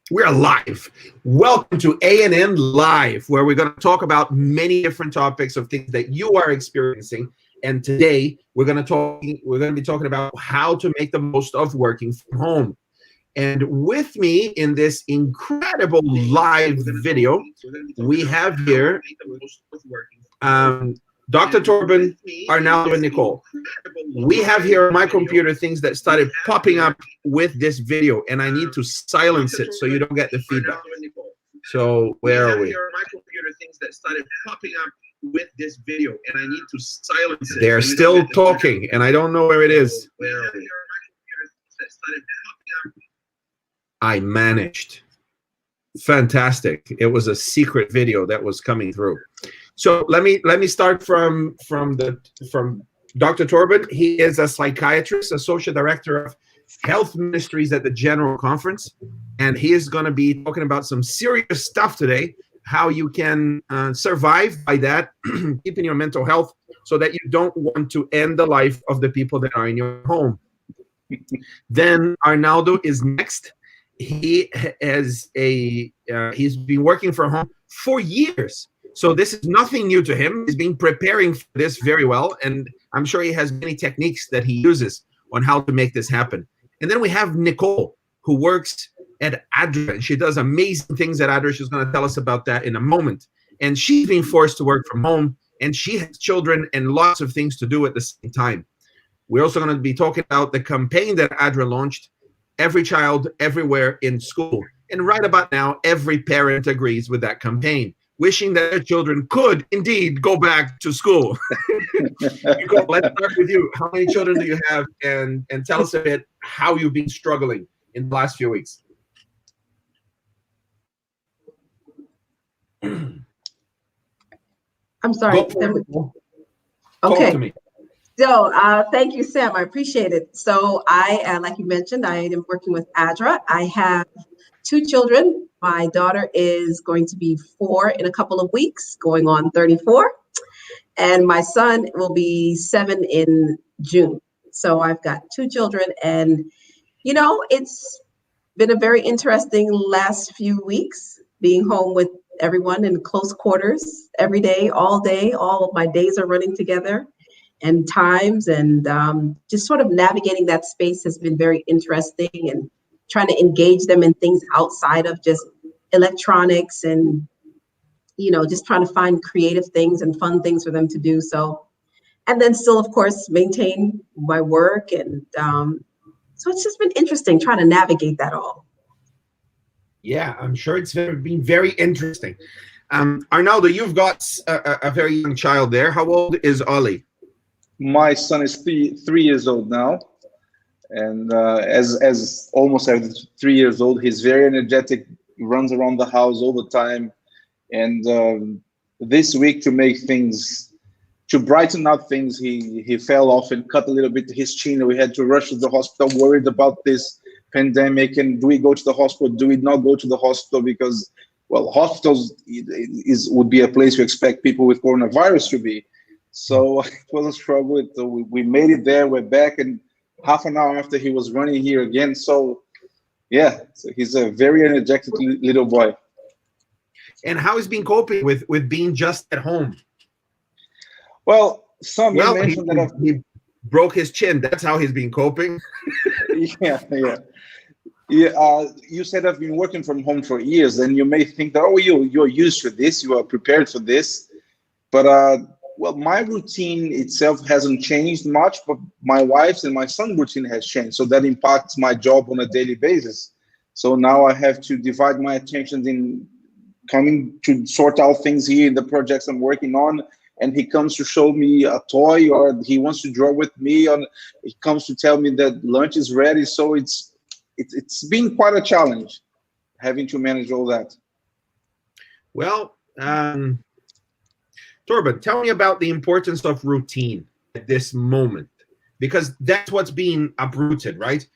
We're live. Welcome to A&N Live, where we're going to talk about many different topics of things that you are experiencing. And today we're going to be talking about how to make the most of working from home. And with me in this incredible live video, we have here Dr. Torben, Arnaldo, and Nicole. We have here on my computer things that started popping up with this video, and I need to silence it so you don't get the feedback. So where are we? They're still talking, and I don't know where it is. I managed. Fantastic. It was a secret video that was coming through. So let me start from Dr. Torben. He is a psychiatrist, associate director of Health Ministries at the General Conference, and he is going to be talking about some serious stuff today, how you can survive by that, keeping your mental health so that you don't want to end the life of the people that are in your home. Then Arnaldo is next. He has he's been working from home for years. So this is nothing new to him. He's been preparing for this very well, and I'm sure he has many techniques that he uses on how to make this happen. And then we have Nicole, who works at ADRA, and she does amazing things at ADRA. She's going to tell us about that in a moment. And she's been forced to work from home, and she has children and lots of things to do at the same time. We're also going to be talking about the campaign that ADRA launched, Every Child, Everywhere in School. And right about now, every parent agrees with that campaign, wishing that their children could indeed go back to school. Nicole, let's start with you. How many children do you have? And tell us a bit how you've been struggling in the last few weeks. I'm sorry. Okay. Talk to me. So thank you, Sam. I appreciate it. So I, like you mentioned, I am working with ADRA. I have 2 children. My daughter is going to be 4 in a couple of weeks, going on 34. And my son will be 7 in June. So I've got 2 children. And, you know, it's been a very interesting last few weeks being home with everyone in close quarters every day. All of my days are running together. And times and just sort of navigating that space has been very interesting, and trying to engage them in things outside of just electronics, and just trying to find creative things and fun things for them to do. So, and then still, of course, maintain my work, and so it's just been interesting trying to navigate that all. Yeah, I'm sure it's been very interesting. Arnaldo, you've got a very young child there. How old is Ollie? My son is 3 years old now, and as almost at 3 years old, he's very energetic, runs around the house all the time. And this week, to brighten up things, he fell off and cut a little bit his chin. We had to rush to the hospital, worried about this pandemic, and do we go to the hospital? Do we not go to the hospital? Because, well, hospitals would be a place you expect people with coronavirus to be. So it was a struggle. We made it there. We're back, and half an hour after he was running here again. So, yeah, so he's a very energetic little boy. And how has been coping with being just at home? Well, you mentioned that he broke his chin. That's how he's been coping. Yeah. You said I've been working from home for years, and you may think that you're used to this, you are prepared for this, but well, my routine itself hasn't changed much, but my wife's and my son's routine has changed. So that impacts my job on a daily basis. So now I have to divide my attention in coming to sort out things here in the projects I'm working on. And he comes to show me a toy, or he wants to draw with me, or he comes to tell me that lunch is ready. So it's been quite a challenge having to manage all that. Well, Torben, tell me about the importance of routine at this moment, because that's what's being uprooted, right?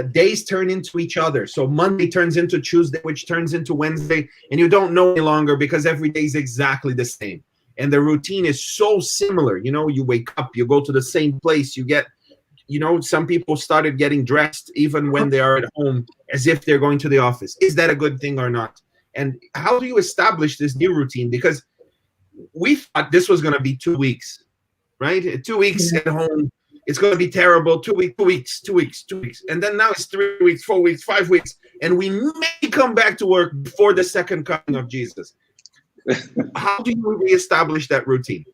Days turn into each other. So Monday turns into Tuesday, which turns into Wednesday, and you don't know any longer because every day is exactly the same. And the routine is so similar. You wake up, you go to the same place, you get, some people started getting dressed even when they are at home as if they're going to the office. Is that a good thing or not? And how do you establish this new routine? Because we thought this was going to be 2 weeks, right? 2 weeks at home. It's going to be terrible. 2 weeks. And then now it's 3 weeks, 4 weeks, 5 weeks. And we may come back to work before the second coming of Jesus. How do you reestablish that routine?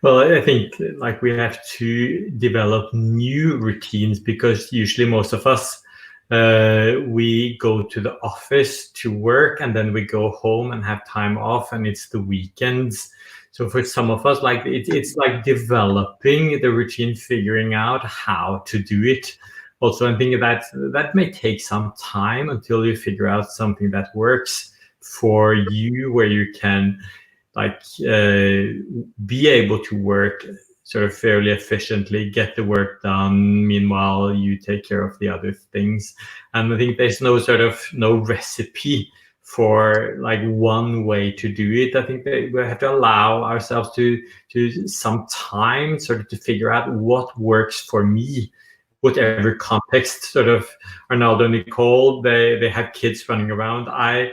Well, I think like we have to develop new routines, because usually most of us, we go to the office to work, and then we go home and have time off, and it's the weekends. So for some of us, like it's like developing the routine, figuring out how to do it. Also, I think that may take some time until you figure out something that works for you, where you can be able to work sort of fairly efficiently, get the work done. Meanwhile, you take care of the other things. And I think there's no recipe for like one way to do it. I think that we have to allow ourselves to some time sort of to figure out what works for me, whatever context. Sort of Arnaldo, Nicole, they have kids running around. I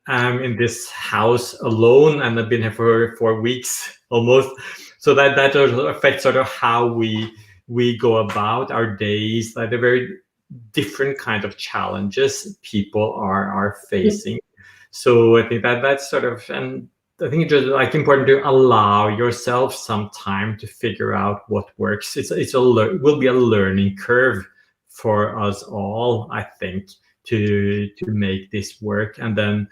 am in this house alone, and I've been here for 4 weeks almost. So that also affects sort of how we go about our days. Like, they're very different kind of challenges people are facing. So I think that's sort of, and I think it's just like important to allow yourself some time to figure out what works. Will be a learning curve for us all, I think, to make this work. And then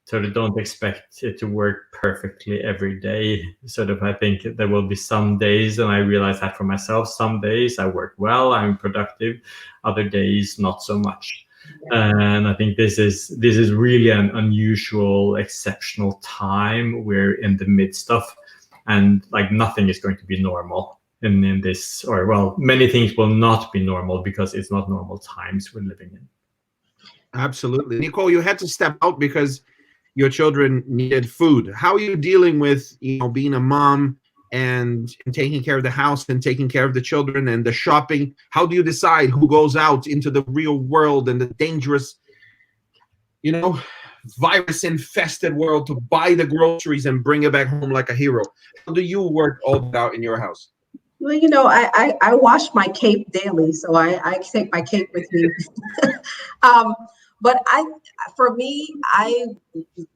sort of don't expect it to work perfectly every day. Sort of, I think there will be some days, and I realize that for myself, some days I work well, I'm productive, other days not so much. And I think this is really an unusual, exceptional time we're in the midst of, and like nothing is going to be normal in this, or well, many things will not be normal because it's not normal times we're living in. Absolutely. Nicole, you had to step out because your children needed food. How are you dealing with, being a mom and taking care of the house and taking care of the children and the shopping? How do you decide who goes out into the real world and the dangerous, virus-infested world to buy the groceries and bring it back home like a hero? How do you work all that out in your house? Well, I wash my cape daily, so I take my cape with me. But for me, I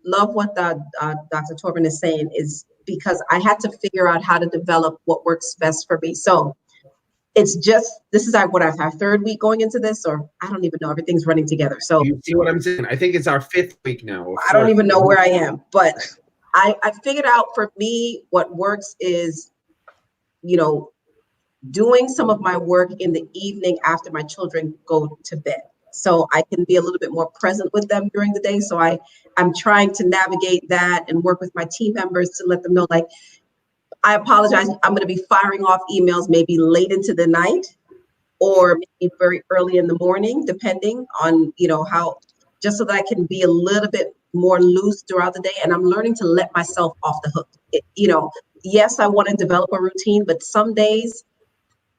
love what Dr. Torben is saying, is because I had to figure out how to develop what works best for me. So this is what I have, third week going into this, or I don't even know, everything's running together. So you see what I'm saying? I think it's our 5th week now. I don't even know where I am, but I figured out for me what works is, doing some of my work in the evening after my children go to bed. So I can be a little bit more present with them during the day. So I'm trying to navigate that and work with my team members to let them know, like, I apologize, I'm going to be firing off emails maybe late into the night or maybe very early in the morning, depending on, how, just so that I can be a little bit more loose throughout the day. And I'm learning to let myself off the hook. Yes, I want to develop a routine, but some days,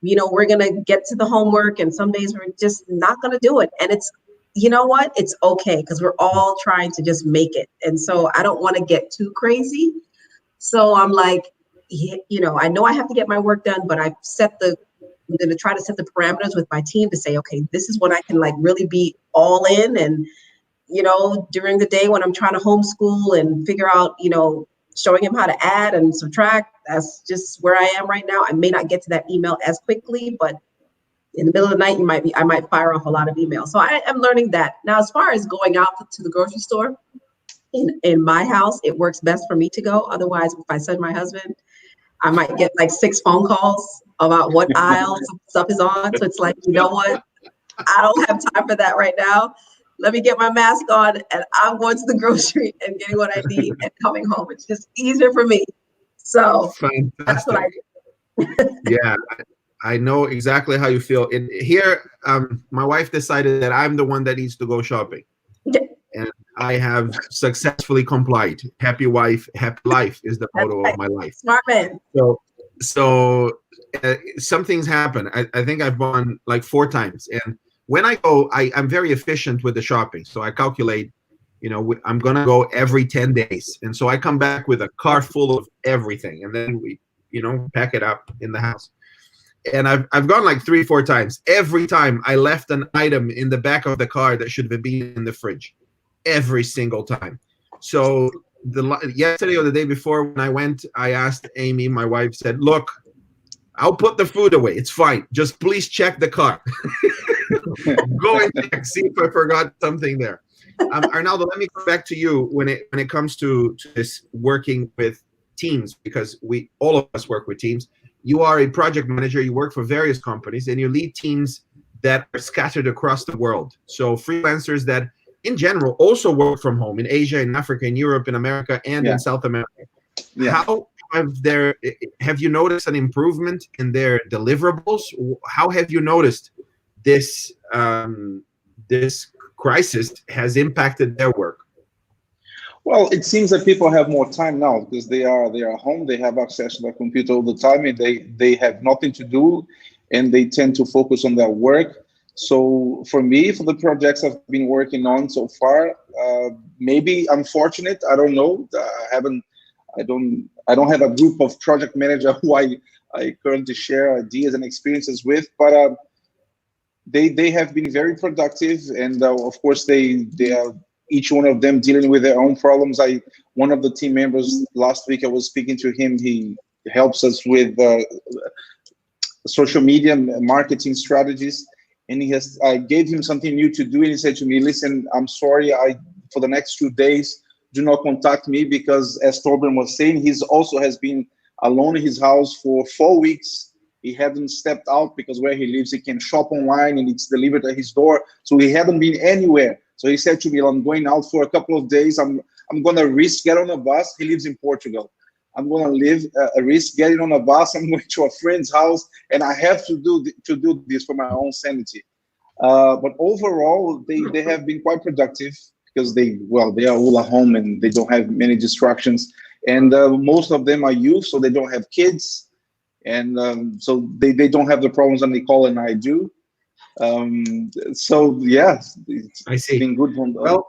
we're going to get to the homework, and some days we're just not going to do it. And it's, what? It's okay, because we're all trying to just make it. And so I don't want to get too crazy. So I'm like, I know I have to get my work done, but I'm going to try to set the parameters with my team to say, okay, this is when I can like really be all in. And, during the day when I'm trying to homeschool and figure out, showing him how to add and subtract, that's just where I am right now. I may not get to that email as quickly, but in the middle of the night, I might fire off a lot of emails. So I am learning that. Now, as far as going out to the grocery store, in my house, it works best for me to go. Otherwise, if I send my husband, I might get like 6 phone calls about what aisle stuff is on. So it's like, you know what? I don't have time for that right now. Let me get my mask on, and I'm going to the grocery and getting what I need and coming home. It's just easier for me. So fantastic. That's what I do. Yeah, I know exactly how you feel. Here, my wife decided that I'm the one that needs to go shopping. And I have successfully complied. Happy wife, happy life is the motto of my life. Smart man. So some things happen. I think I've gone like 4 times, and when I go, I'm very efficient with the shopping. So I calculate, I'm going to go every 10 days. And so I come back with a car full of everything. And then we, pack it up in the house. And I've gone like 3-4 times. Every time I left an item in the back of the car that should have been in the fridge. Every single time. So yesterday or the day before when I went, I asked Amy, my wife, said, look, I'll put the food away. It's fine. Just please check the car. Go and check, see if I forgot something there. Arnaldo, let me go back to you when it comes to this working with teams, because all of us work with teams. You are a project manager. You work for various companies, and you lead teams that are scattered across the world. So freelancers that, in general, also work from home in Asia, in Africa, in Europe, in America, and in South America. Yeah. How have you noticed an improvement in their deliverables? How have you noticed this crisis has impacted their work? Well, it seems that people have more time now because they are home. They have access to their computer all the time, and they have nothing to do, and they tend to focus on their work. So for me, for the projects I've been working on so far, maybe I'm fortunate. I don't know. I don't have a group of project managers who I currently share ideas and experiences with, but they have been very productive, and of course they are each one of them dealing with their own problems. One of the team members last week, I was speaking to him. He helps us with social media marketing strategies, and I gave him something new to do, and he said to me, "Listen, I'm sorry. For the next 2 days, do not contact me because, as Torben was saying, he also has been alone in his house for 4 weeks. He hadn't stepped out because where he lives, he can shop online and it's delivered at his door. So he hadn't been anywhere. So he said to me, I'm going out for a couple of days. I'm going to risk get on a bus. He lives in Portugal. I'm going to risk getting on a bus. I'm going to a friend's house, and I have to do this for my own sanity. But overall, they have been quite productive because they are all at home and they don't have many distractions. And most of them are youth, so they don't have kids. And so they don't have the problems that Nicole and I do. So yeah, it's been good. Well,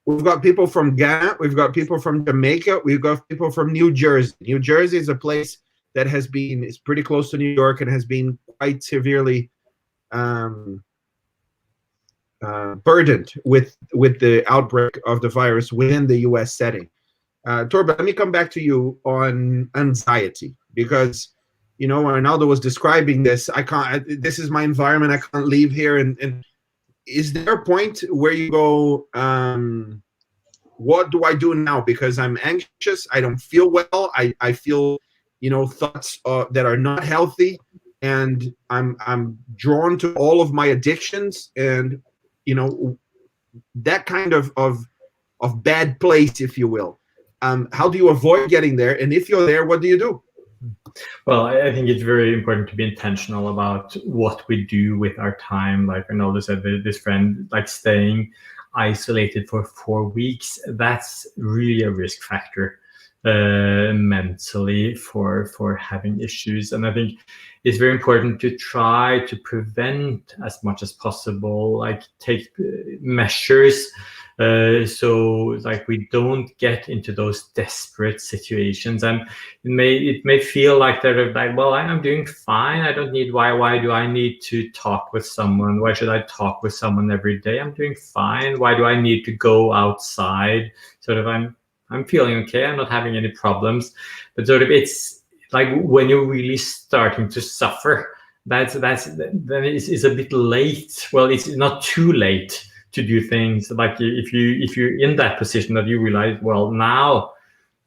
we've got people from Ghana, we've got people from Jamaica, we've got people from New Jersey. New Jersey is a place that is pretty close to New York and has been quite severely burdened with the outbreak of the virus within the U.S. setting. Torben, let me come back to you on anxiety, because Arnaldo was describing this. This is my environment. I can't leave here. And is there a point where you go, what do I do now? Because I'm anxious. I don't feel well. I feel, thoughts that are not healthy, and I'm drawn to all of my addictions, and that kind of bad place, if you will. How do you avoid getting there? And if you're there, what do you do? Well, I think it's very important to be intentional about what we do with our time. Like Arnaldo said, this friend, like staying isolated for 4 weeks, that's really a risk factor mentally for having issues. And I think it's very important to try to prevent as much as possible, like take measures so like we don't get into those desperate situations. And it may feel like they're like, well, I'm doing fine. I don't need, why do I need to talk with someone? Why should I talk with someone every day? I'm doing fine. Why do I need to go outside? Sort of, I'm feeling okay. I'm not having any problems. But sort of, it's like when you're really starting to suffer, then it's a bit late. Well, it's not too late to do things. Like if you're in that position that you realize, well, now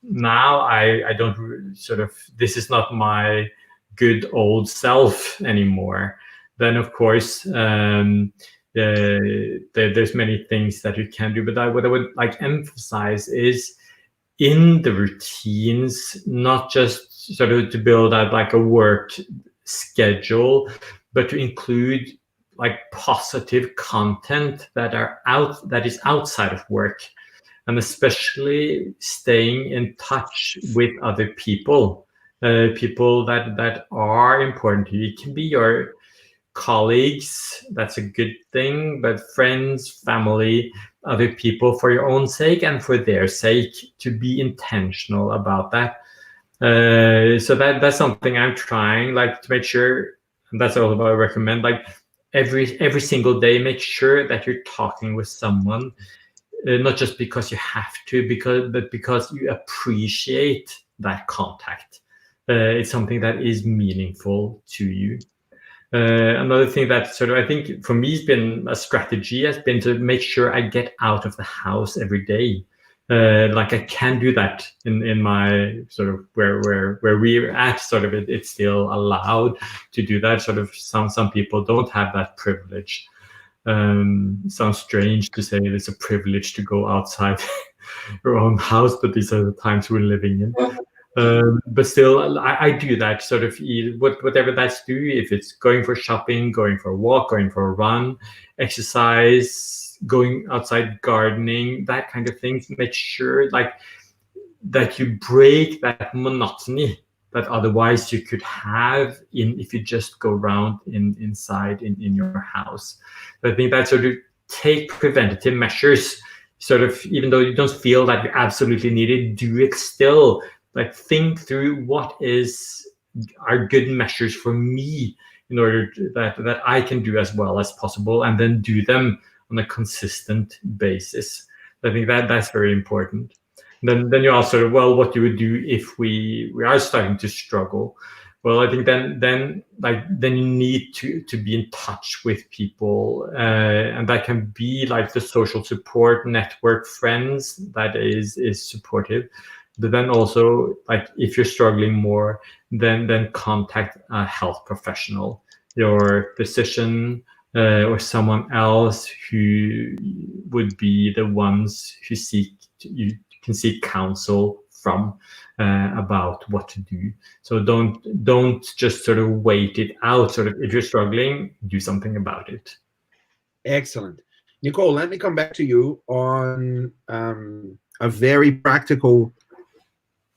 I don't sort of, this is not my good old self anymore. Then of course there's many things that you can do. But what I would like emphasize is in the routines, not just sort of to build out like a work schedule, but to include like positive content that is outside of work, and especially staying in touch with other people, people that are important to you. It can be your colleagues, that's a good thing, but friends, family, other people, for your own sake and for their sake, to be intentional about that. So that's something I'm trying, like, to make sure, and that's all I recommend, like every single day, make sure that you're talking with someone, not just because you have to, but because you appreciate that contact. It's something that is meaningful to you. Another thing that sort of, I think for me, has been a strategy, has been to make sure I get out of the house every day. Like I can do that in my sort of where we're at, sort of it's still allowed to do that. Sort of some people don't have that privilege. Sounds strange to say it's a privilege to go outside your own house, but these are the times we're living in. But still, I do that, sort of whatever that's do, if it's going for shopping, going for a walk, going for a run, exercise, going outside gardening, that kind of thing. Make sure like that you break that monotony that otherwise you could have if you just go around inside in your house. So I think that sort of take preventative measures, sort of, even though you don't feel that you absolutely need it, do it still. Like think through what are good measures for me in order that I can do as well as possible, and then do them on a consistent basis. I think that's very important. Then you also, well, what you would do if we are starting to struggle. Well, I think then you need to be in touch with people, and that can be like the social support network, friends that is supportive. But then also, like if you're struggling more, then contact a health professional, your physician, or someone else who would be the ones who you can seek counsel from about what to do. So don't just sort of wait it out. Sort of, if you're struggling, do something about it. Excellent. Nicole, let me come back to you on a very practical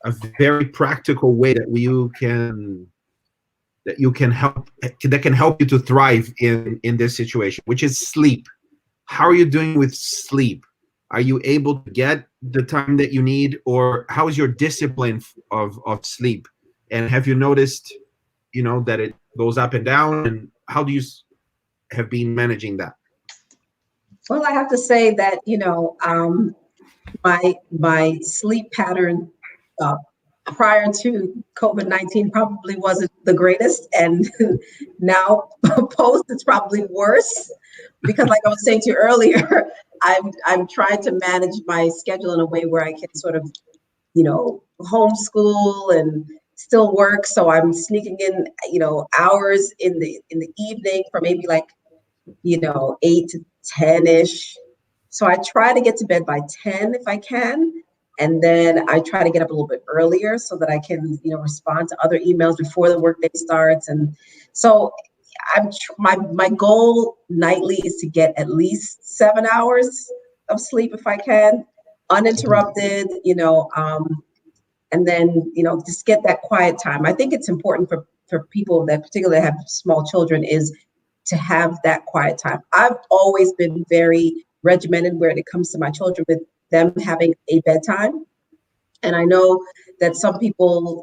way that can help you to thrive in this situation, which is sleep. How are you doing with sleep? Are you able to get the time that you need, or how is your discipline of sleep? And have you noticed, that it goes up and down, and how do you have been managing that? Well, I have to say that, my sleep pattern prior to COVID-19 probably wasn't the greatest. And now post, it's probably worse, because like I was saying to you earlier, I'm trying to manage my schedule in a way where I can sort of, homeschool and still work. So I'm sneaking in, hours in the evening for maybe like, 8 to 10-ish. So I try to get to bed by 10 if I can. And then I try to get up a little bit earlier so that I can, respond to other emails before the workday starts. And so my goal nightly is to get at least 7 hours of sleep if I can, uninterrupted, and then, just get that quiet time. I think it's important for people that particularly have small children is to have that quiet time. I've always been very regimented when it comes to my children with them having a bedtime. And I know that some people,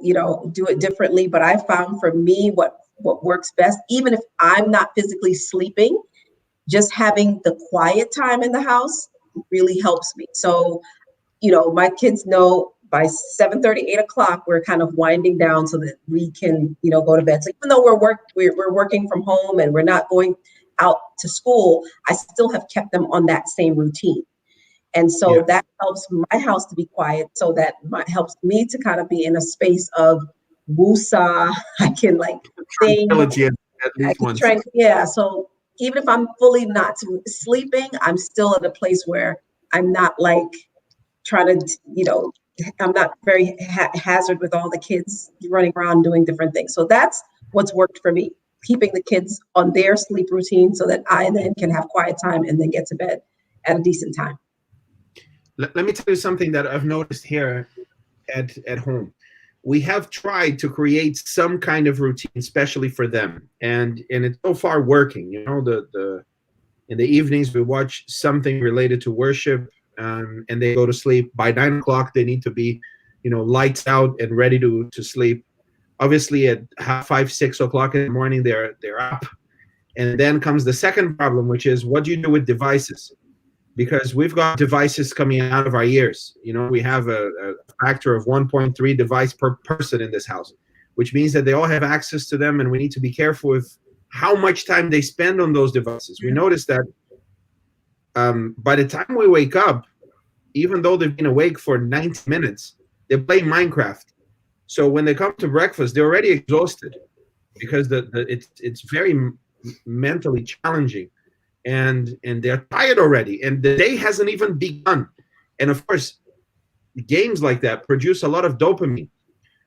do it differently, but I found for me what works best, even if I'm not physically sleeping, just having the quiet time in the house really helps me. So, my kids know by 7:30, 8 o'clock, we're kind of winding down so that we can, go to bed. So even though we're working from home and we're not going out to school, I still have kept them on that same routine. And so that helps my house to be quiet, so that helps me to kind of be in a space of woosah. I can think. So even if I'm fully not sleeping, I'm still at a place where I'm not trying to, I'm not very haphazard with all the kids running around doing different things. So that's what's worked for me, keeping the kids on their sleep routine so that I then can have quiet time and then get to bed at a decent time. Let me tell you something that I've noticed here at home. we have tried to create some kind of routine, especially for them, and it's so far working. You know, the in the evenings we watch something related to worship, and they go to sleep. By 9 o'clock, they need to be, you know, lights out and ready to sleep. Obviously, at 5, 6 o'clock in the morning, they're up. And then comes the second problem, which is, what do you do with devices? Because we've got devices coming out of our ears. You know, we have a factor of 1.3 device per person in this house, which means that they all have access to them, and we need to be careful with how much time they spend on those devices. We notice that by the time we wake up, even though they've been awake for 90 minutes, they play Minecraft. So when they come to breakfast, they're already exhausted because it's very mentally challenging, and they're tired already, and the day hasn't even begun. And of course, games like that produce a lot of dopamine.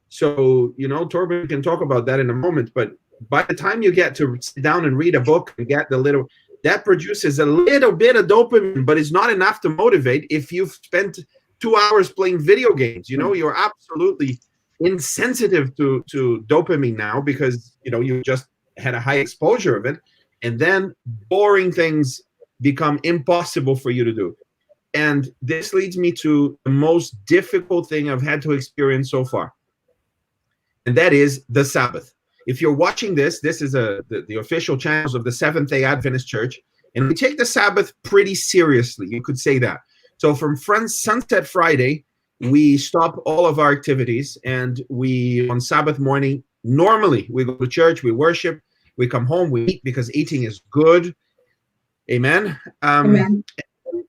So, you know, Torben can talk about that in a moment, but by the time you get to sit down and read a book and get that produces a little bit of dopamine, but it's not enough to motivate. If you've spent 2 hours playing video games, you know, you're absolutely insensitive to dopamine now, because, you know, you just had a high exposure of it, and then boring things become impossible for you to do. And this leads me to the most difficult thing I've had to experience so far, and that is the Sabbath. If you're watching this is the official channels of the Seventh-day Adventist Church, and we take the Sabbath pretty seriously, you could say that. So from Sunset Friday, we stop all of our activities, and we, on Sabbath morning, normally we go to church, we worship, we come home, we eat, because eating is good. Amen. Amen.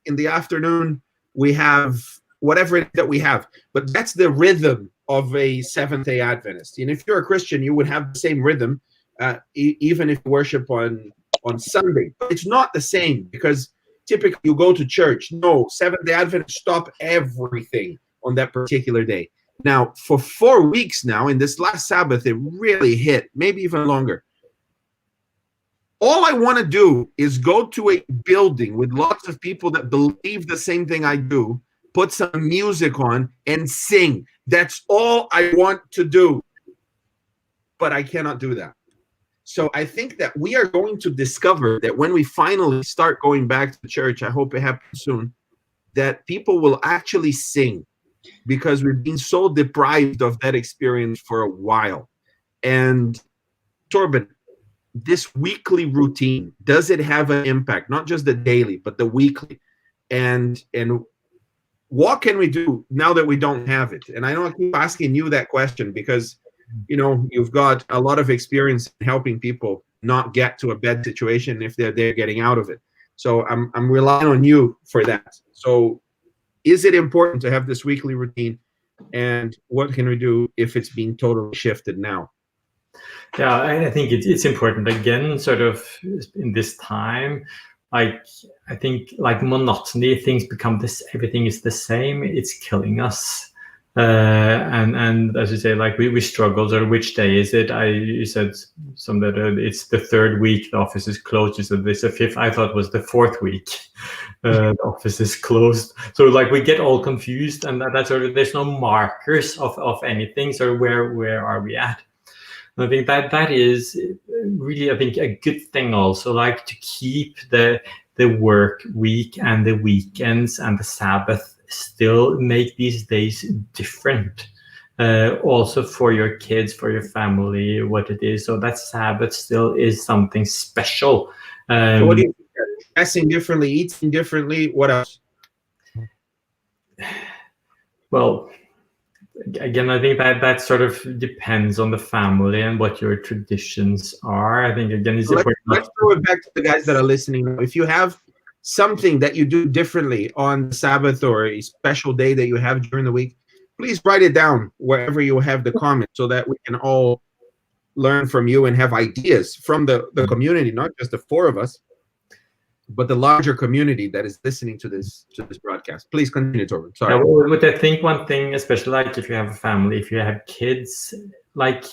In the afternoon, we have whatever it is that we have. But that's the rhythm of a Seventh-day Adventist. And if you're a Christian, you would have the same rhythm, even if you worship on Sunday. But it's not the same, because typically you go to church. No, Seventh-day Adventists stop everything on that particular day. Now, for 4 weeks now, in this last Sabbath, it really hit, maybe even longer. All I want to do is go to a building with lots of people that believe the same thing I do, put some music on, and sing. That's all I want to do. But I cannot do that. So I think that we are going to discover that when we finally start going back to church, I hope it happens soon, that people will actually sing, because we've been so deprived of that experience for a while. And Torben, this weekly routine, does it have an impact? Not just the daily, but the weekly. And what can we do now that we don't have it? And I know I keep asking you that question because, you know, you've got a lot of experience in helping people not get to a bad situation if they're getting out of it. So I'm relying on you for that. So is it important to have this weekly routine, and what can we do if it's being totally shifted now? Yeah, I think it's important, again, sort of in this time. Like, I think, like, monotony, things become this, everything is the same, it's killing us. And as you say, like, we struggle. Or which day is it? You said some that it's the third week the office is closed. You said this the fifth. I thought it was the fourth week the office is closed. So, like, we get all confused, and that's sort of, there's no markers of anything. So where are we at? And I think that is really, I think, a good thing also, like, to keep the work week and the weekends and the Sabbath, still make these days different, also for your kids, for your family, what it is. So that Sabbath still is something special. So what do you think? Dressing differently, eating differently, what else? Well, again, I think that sort of depends on the family and what your traditions are. I think, again, it's important. Let's throw it back to the guys that are listening. If you have something that you do differently on Sabbath, or a special day that you have during the week, please write it down wherever you have the comment, so that we can all learn from you and have ideas from the community, not just the four of us, but the larger community that is listening to this broadcast. Please continue, Torben. Sorry. Yeah, but I think one thing, especially like if you have a family, if you have kids, like,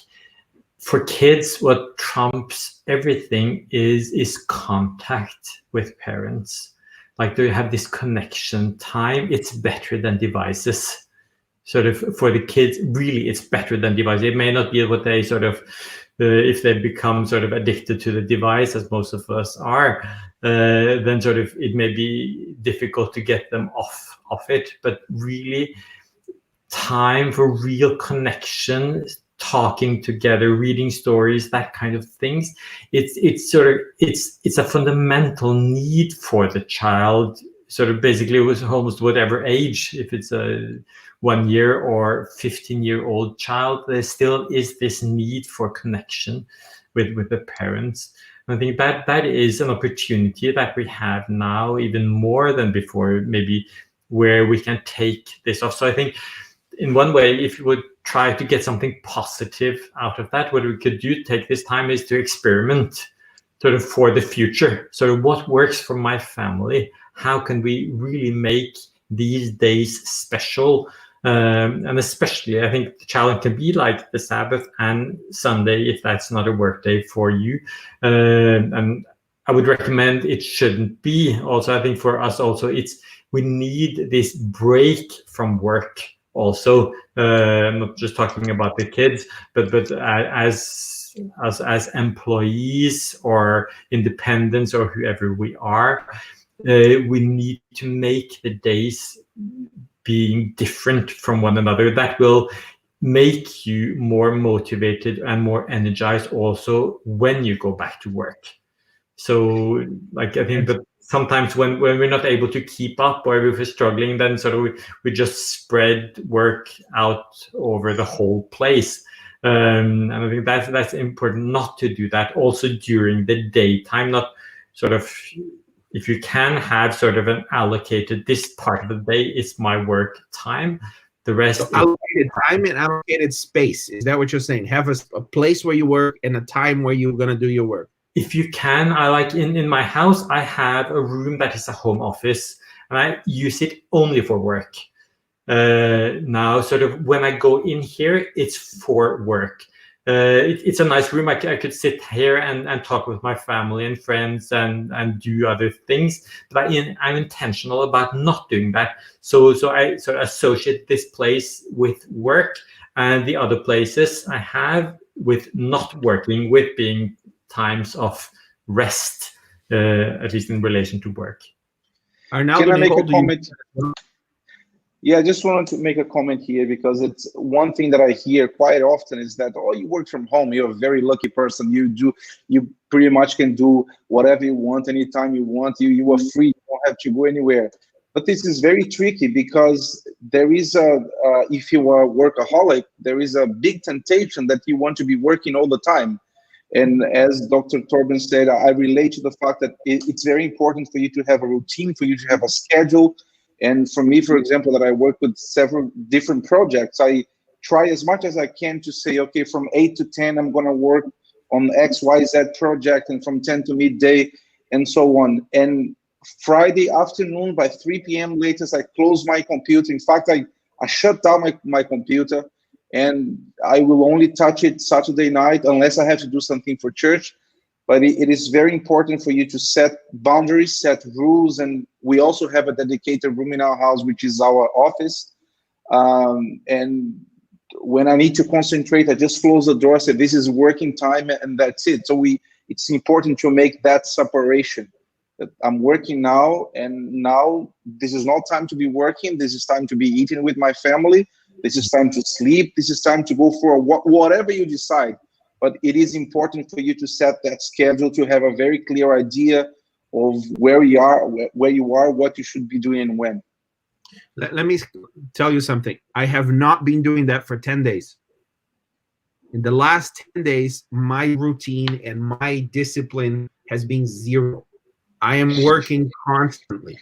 for kids, what trumps everything is contact with parents. Like, do you have this connection time? It's better than devices. sort of for the kids, really it's better than device. It may not be what they sort of, if they become sort of addicted to the device, as most of us are, then sort of it may be difficult to get them off it. But really, time for real connection, talking together, reading stories, that kind of things. It's a fundamental need for the child. Sort of basically, it was almost whatever age, if it's a 1 year or 15-year-old child, there still is this need for connection with the parents. And I think that is an opportunity that we have now, even more than before, maybe, where we can take this off. So I think in one way, if you would try to get something positive out of that, what we could do, take this time, is to experiment sort of for the future. So what works for my family? How can we really make these days special? And especially, I think the challenge can be like the Sabbath and Sunday, if that's not a work day for you. And I would recommend it shouldn't be. Also, I think for us also, we need this break from work also. I'm not just talking about the kids, but as employees or independents or whoever we are, we need to make the days being different from one another. That will make you more motivated and more energized also when you go back to work. So like, I think that sometimes when we're not able to keep up, or if we're struggling, then sort of we just spread work out over the whole place. And I think that's important, not to do that also during the daytime. Not sort of, if you can have sort of an allocated, this part of the day is my work time, the rest so allocated time and allocated space. Is that what you're saying? Have a place where you work and a time where you're going to do your work. If you can, I like in my house, I have a room that is a home office, and I use it only for work. Now, sort of when I go in here, it's for work. It's a nice room. I could sit here and talk with my family and friends and do other things. But I'm intentional about not doing that. So I sort of associate this place with work, and the other places I have with not working, with being times of rest, at least in relation to work. Arnaldo, Can I make a Nicole, comment? Yeah, I just wanted to make a comment here, because it's one thing that I hear quite often is that, oh, you work from home, you're a very lucky person. You pretty much can do whatever you want, anytime you want. You are free, you don't have to go anywhere. But this is very tricky, because there is if you are a workaholic, there is a big temptation that you want to be working all the time. And as Dr. Torben said, I relate to the fact that it's very important for you to have a routine, for you to have a schedule. And for me, for example, that I work with several different projects, I try as much as I can to say, okay, from 8 to 10, I'm going to work on XYZ project, and from 10 to midday, and so on. And Friday afternoon by 3 p.m. latest, I close my computer. In fact, I shut down my computer, and I will only touch it Saturday night unless I have to do something for church. But it is very important for you to set boundaries, set rules. And we also have a dedicated room in our house, which is our office. And when I need to concentrate, I just close the door, say this is working time, and that's it. So it's important to make that separation, that I'm working now, and now this is not time to be working. This is time to be eating with my family. This is time to sleep. This is time to go for whatever you decide. But it is important for you to set that schedule, to have a very clear idea of where you are, what you should be doing, and when. Let me tell you something. I have not been doing that for 10 days. In the last 10 days, my routine and my discipline has been zero. I am working constantly.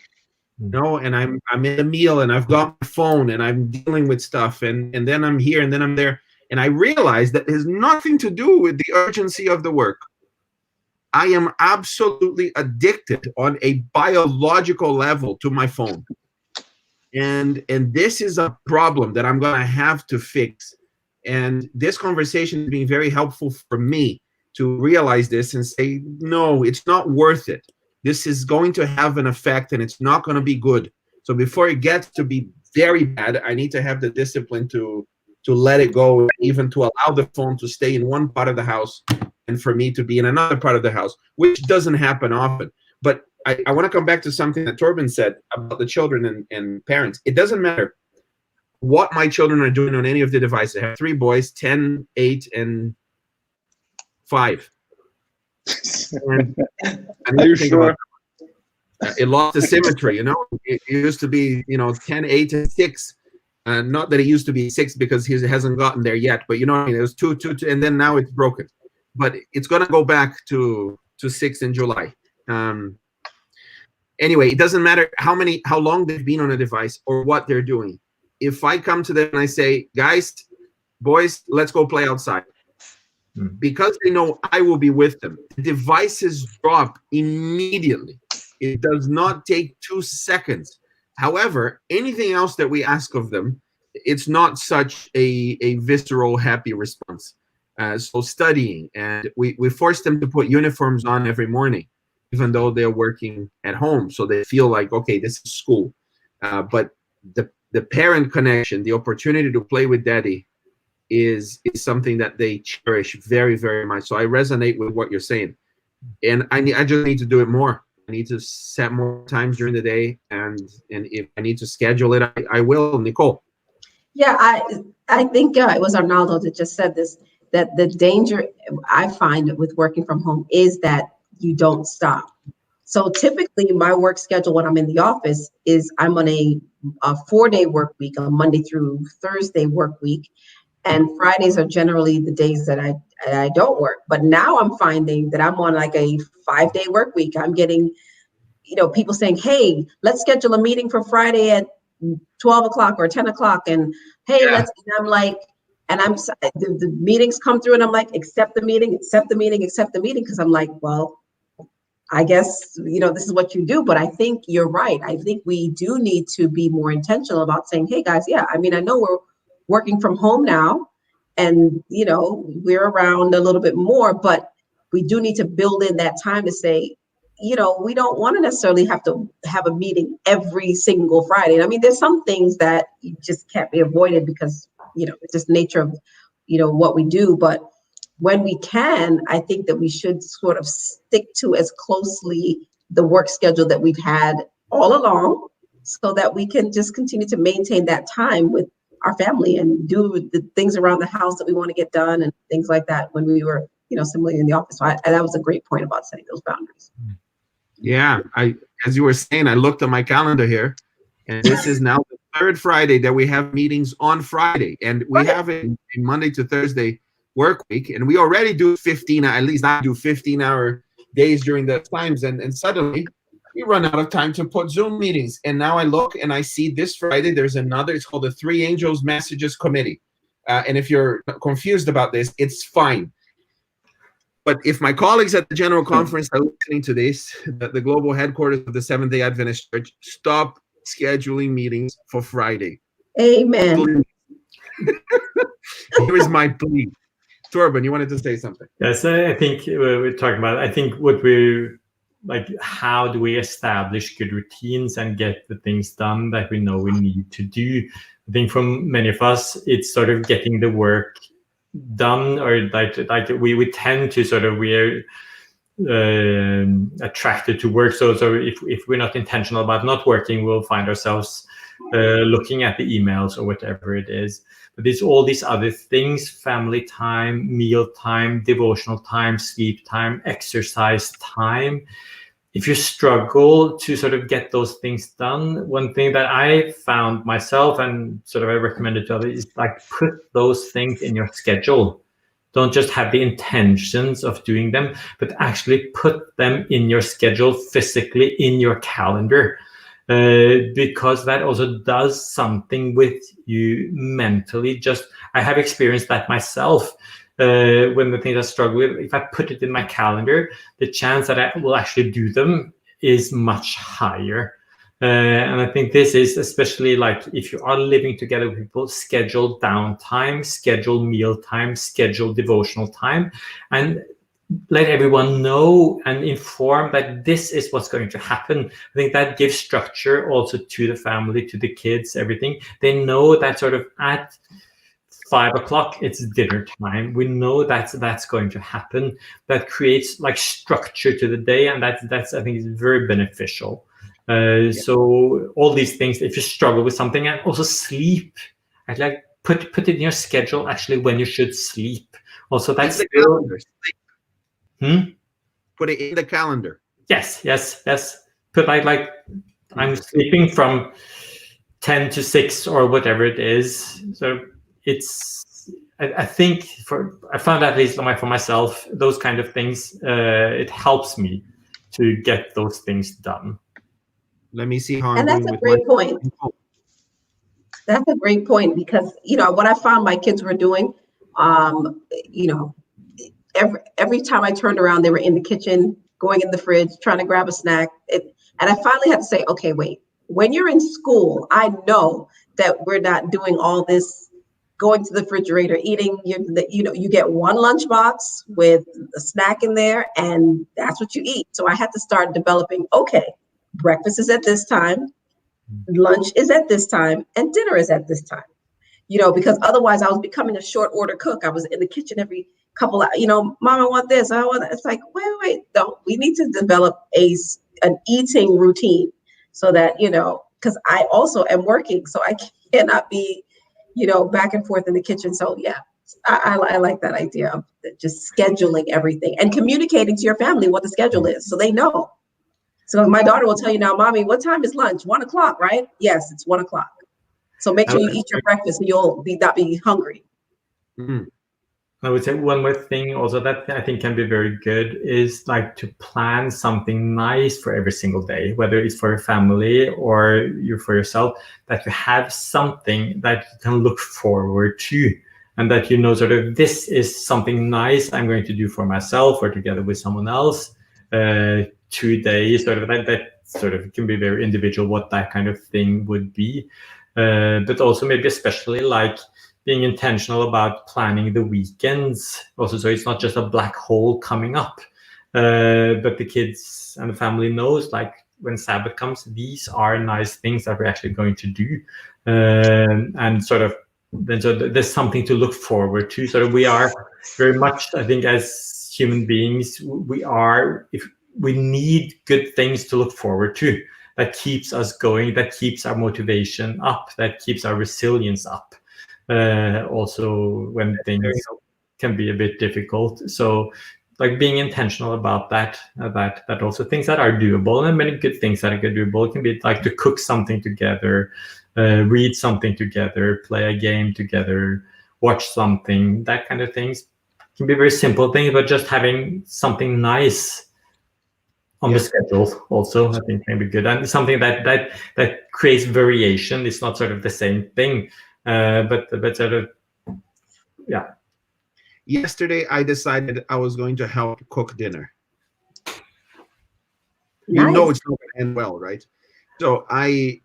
And I'm in a meal, and I've got my phone, and I'm dealing with stuff, and then I'm here, and then I'm there. And I realized that it has nothing to do with the urgency of the work. I am absolutely addicted on a biological level to my phone. And this is a problem that I'm going to have to fix. And this conversation has been very helpful for me to realize this and say, no, it's not worth it. This is going to have an effect, and it's not going to be good. So before it gets to be very bad, I need to have the discipline to let it go, even to allow the phone to stay in one part of the house and for me to be in another part of the house, which doesn't happen often. But I want to come back to something that Torben said about the children and parents. It doesn't matter what my children are doing on any of the devices. I have 3 boys, 10, 8, and 5. And Are you sure? It lost the symmetry, It used to be, 10, 8, and 6. Not that it used to be 6 because he hasn't gotten there yet, but it was 2, 2, 2, and then now it's broken. But it's going to go back to 6 in July. Anyway, it doesn't matter how long they've been on a device or what they're doing. If I come to them and I say, guys, boys, let's go play outside. Because they know I will be with them, the devices drop immediately. It does not take 2 seconds. However, anything else that we ask of them, it's not such a visceral, happy response. So studying, and we force them to put uniforms on every morning, even though they're working at home. So they feel like, okay, this is school. But the parent connection, the opportunity to play with daddy is something that they cherish very, very much. So I resonate with what you're saying. And I just need to do it more. I need to set more times during the day, and if I need to schedule it, I will. Nicole. Yeah, I think it was Arnaldo that just said this, that the danger I find with working from home is that you don't stop. So typically my work schedule when I'm in the office is I'm on a 4-day work week, a Monday through Thursday work week. And Fridays are generally the days that I don't work. But now I'm finding that I'm on like a 5-day work week. I'm getting, people saying, hey, let's schedule a meeting for Friday at 12 o'clock or 10 o'clock. And hey, Yeah. and I'm like, and the meetings come through and I'm like, accept the meeting. Because I'm like, well, I guess, this is what you do. But I think you're right. I think we do need to be more intentional about saying, hey guys, yeah, I know we're working from home now, and we're around a little bit more, but we do need to build in that time to say, we don't want to necessarily have to have a meeting every single Friday. There's some things that just can't be avoided because it's just nature of what we do. But when we can, I think that we should sort of stick to as closely the work schedule that we've had all along, so that we can just continue to maintain that time with our family and do the things around the house that we want to get done and things like that when we were, similarly in the office. So that was a great point about setting those boundaries. Yeah, as you were saying, I looked at my calendar here, and this is now the 3rd Friday that we have meetings on Friday, and we have a Monday to Thursday work week, and we already do 15, at least I do 15-hour days during those times, and suddenly we run out of time to put Zoom meetings. And now I look and I see this Friday, there's another, it's called the 3 Angels Messages Committee. And if you're confused about this, it's fine. But if my colleagues at the General Conference are listening to this, the global headquarters of the Seventh-day Adventist Church, stop scheduling meetings for Friday. Amen. Here is my plea. Torben, you wanted to say something? Yes, I think we're talking about, I think what we're like, how do we establish good routines and get the things done that we know we need to do? I think for many of us, it's sort of getting the work done, or like we tend to sort of, we're attracted to work. So if we're not intentional about not working, we'll find ourselves looking at the emails or whatever it is. But there's all these other things: family time, meal time, devotional time, sleep time, exercise time. If you struggle to sort of get those things done, one thing that I found myself and sort of I recommended to others is like, put those things in your schedule. Don't just have the intentions of doing them, but actually put them in your schedule physically in your calendar. Because that also does something with you mentally. I have experienced that myself. When the things I struggle with, if I put it in my calendar, the chance that I will actually do them is much higher. And I think this is especially like if you are living together with people, schedule downtime, schedule meal time, schedule devotional time. And let everyone know and inform that this is what's going to happen. I think that gives structure also to the family, to the kids, everything. They know that sort of at 5 o'clock it's dinner time. We know that's going to happen. That creates like structure to the day, and that's I think is very beneficial. So all these things, if you struggle with something, and also sleep, I'd like put it in your schedule actually when you should sleep. Also, that's still. Put it in the calendar. Yes. Put like I'm sleeping from 10 to 6 or whatever it is. So it's I think I found at least for myself those kind of things. It helps me to get those things done. Let me see how I'm And that's doing a great point. Oh. That's a great point, because what I found my kids were doing, every time I turned around, they were in the kitchen, going in the fridge, trying to grab a snack. And I finally had to say, okay, wait, when you're in school, I know that we're not doing all this, going to the refrigerator, eating, you get one lunchbox with a snack in there, and that's what you eat. So I had to start developing, okay, breakfast is at this time, lunch is at this time, and dinner is at this time. Because otherwise I was becoming a short order cook. I was in the kitchen every couple of, Mom, I want this. I want that. It's like, wait, no, we need to develop an eating routine so that, because I also am working, so I cannot be, back and forth in the kitchen. So yeah, I like that idea of just scheduling everything and communicating to your family what the schedule is so they know. So my daughter will tell you now, Mommy, what time is lunch? 1 o'clock, right? Yes, it's 1 o'clock. So make sure you eat your breakfast and you'll not be hungry. Mm-hmm. I would say one more thing also that I think can be very good is like to plan something nice for every single day, whether it's for your family or for yourself, that you have something that you can look forward to, and that sort of this is something nice I'm going to do for myself or together with someone else today. Sort of that sort of can be very individual what that kind of thing would be. But also maybe especially like being intentional about planning the weekends also, so it's not just a black hole coming up, but the kids and the family knows like when Sabbath comes, these are nice things that we're actually going to do, and sort of then so there's something to look forward to. So we are very much, I think, as human beings, if we need good things to look forward to. That keeps us going, that keeps our motivation up, that keeps our resilience up. Also when things can be a bit difficult. So like being intentional about that also things that are doable, and many good things that are doable can be like to cook something together, read something together, play a game together, watch something, that kind of things can be very simple things, but just having something nice on the schedule also I think can be good, and something that creates variation. It's not sort of the same thing, but sort of Yesterday I decided I was going to help cook dinner. Nice. It's not going to end well, right? So I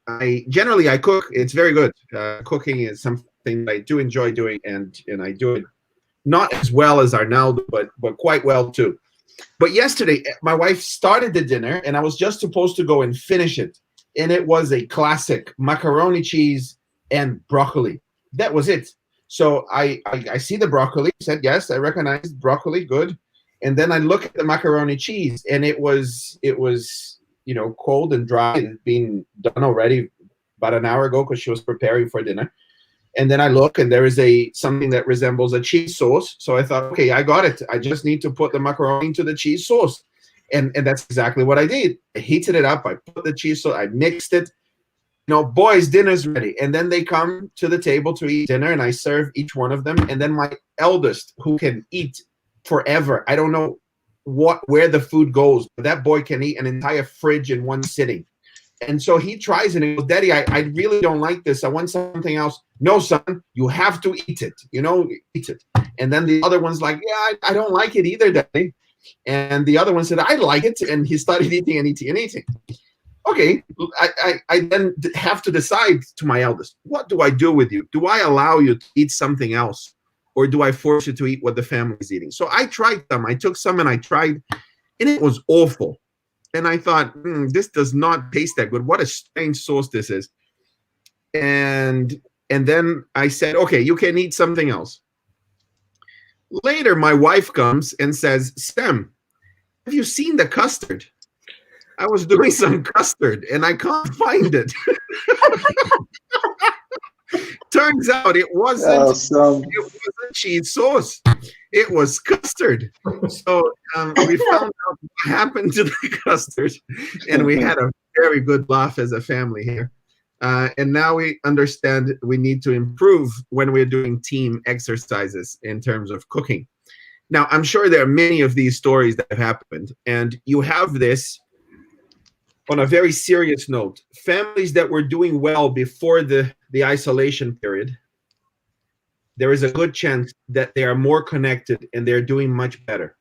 generally cook. It's very good. Cooking is something that I do enjoy doing, and I do it not as well as Arnaldo, but quite well too. But yesterday, my wife started the dinner, and I was just supposed to go and finish it. And it was a classic macaroni, cheese, and broccoli. That was it. So I see the broccoli, said, yes, I recognize broccoli, good. And then I look at the macaroni cheese, and it was cold and dry. It had been done already about an hour ago because she was preparing for dinner. And then I look, and there is something that resembles a cheese sauce. So I thought, okay, I got it. I just need to put the macaroni into the cheese sauce. And that's exactly what I did. I heated it up. I put the cheese sauce. I mixed it. Boys, dinner's ready. And then they come to the table to eat dinner, and I serve each one of them. And then my eldest, who can eat forever, I don't know where the food goes, but that boy can eat an entire fridge in one sitting. And so he tries it and he goes, Daddy, I really don't like this. I want something else. No, son, you have to eat it. Eat it. And then the other one's like, yeah, I don't like it either, Daddy. And the other one said, I like it. And he started eating and eating and eating. Okay, I then have to decide to my eldest, what do I do with you? Do I allow you to eat something else? or do I force you to eat what the family is eating? So I tried some. I took some and I tried, and it was awful. And I thought, this does not taste that good. What a strange sauce this is. And then I said, okay, you can eat something else. Later, my wife comes and says, Sam, have you seen the custard? I was doing some custard and I can't find it. Turns out it wasn't cheese sauce. It was custard. So we found out what happened to the custard, and we had a very good laugh as a family here. And now we understand we need to improve when we're doing team exercises in terms of cooking. Now, I'm sure there are many of these stories that have happened, and you have this on a very serious note. Families that were doing well before the isolation period, there is a good chance that they are more connected and they're doing much better.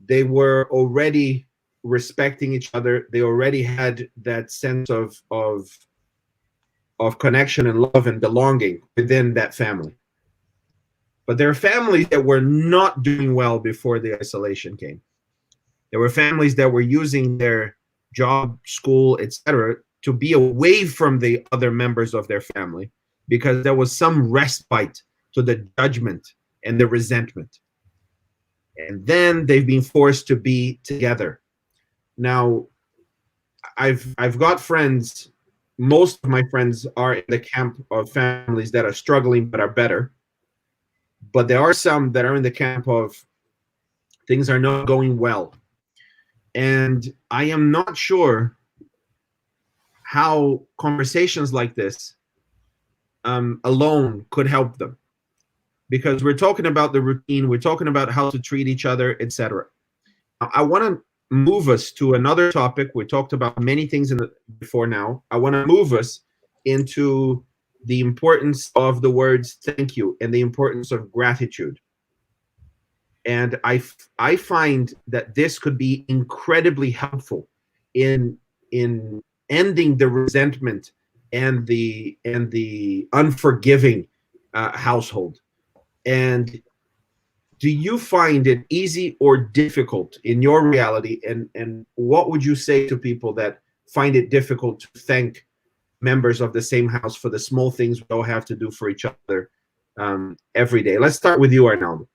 They were already respecting each other. They already had that sense of connection and love and belonging within that family. But there are families that were not doing well before the isolation came. There were families that were using their job, school, etc., to be away from the other members of their family because there was some respite to the judgment and the resentment. And then they've been forced to be together. Now, I've got friends, most of my friends are in the camp of families that are struggling but are better. But there are some that are in the camp of things are not going well. And I am not sure how conversations like this alone could help them. Because we're talking about the routine, we're talking about how to treat each other, etc. I want to move us to another topic. We talked about many things before now. I want to move us into the importance of the words thank you and the importance of gratitude. And I find that this could be incredibly helpful in ending the resentment and the unforgiving household. And do you find it easy or difficult in your reality? And what would you say to people that find it difficult to thank members of the same house for the small things we all have to do for each other every day? Let's start with you, Arnaldo.